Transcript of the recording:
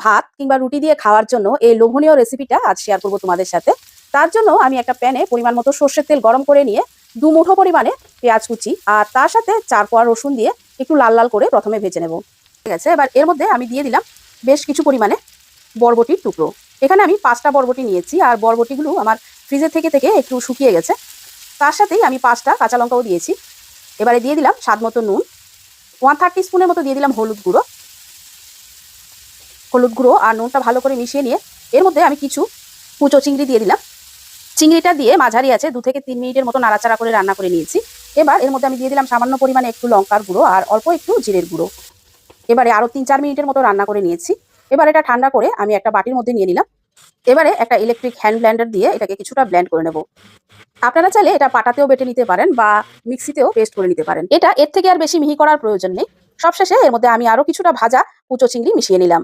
ভাত কিংবা রুটি দিয়ে খাওয়ার জন্য এই লোভনীয় রেসিপিটা আজ শেয়ার করব তোমাদের সাথে। তার জন্য আমি একটা প্যানে পরিমাণ মতো সর্ষের তেল গরম করে নিয়ে 2 মুঠো পরিমাণে পেঁয়াজ কুচি আর তার সাথে 4 কোয়া রসুন দিয়ে একটু লাল লাল করে প্রথমে ভেজে নেব। ঠিক আছে, এবার এর মধ্যে আমি দিয়ে দিলাম বেশ কিছু পরিমাণে বরবটির টুকরো। এখানে আমি 5টা বরবটি নিয়েছি আর বরবটিগুলো আমার ফ্রিজে থেকে একটু শুকিয়ে গেছে। তার সাথেই আমি 5টা কাঁচা লঙ্কাও দিয়েছি। এবারে দিয়ে দিলাম স্বাদ মতো নুন, 1/3 টিস্পুনের মতো দিয়ে দিলাম হলুদ গুঁড়ো আর নুনটা ভালো করে মিশিয়ে নিয়ে এর মধ্যে আমি কিছু কুচো চিংড়ি দিয়ে দিলাম। চিংড়িটা দিয়ে মাঝারি আছে 2 থেকে 3 মিনিটের মতো নাড়াচাড়া করে রান্না করে নিয়েছি। এবার এর মধ্যে আমি দিয়ে দিলাম সামান্য পরিমাণে একটু লঙ্কার গুঁড়ো আর অল্প একটু জিরের গুঁড়ো। এবারে আরও 3-4 মিনিটের মতো রান্না করে নিয়েছি। এবার এটা ঠান্ডা করে আমি একটা বাটির মধ্যে নিয়ে নিলাম। এবারে একটা ইলেকট্রিক হ্যান্ড ব্লেন্ডার দিয়ে এটাকে কিছুটা ব্লেন্ড করে নেব। আপনারা চাইলে এটা পাটাতেও বেটে নিতে পারেন বা মিক্সিতেও পেস্ট করে নিতে পারেন। এটা এর থেকে আর বেশি মিহি করার প্রয়োজন নেই। সবশেষে এর মধ্যে আমি আরও কিছুটা ভাজা কুচো চিংড়ি মিশিয়ে নিলাম।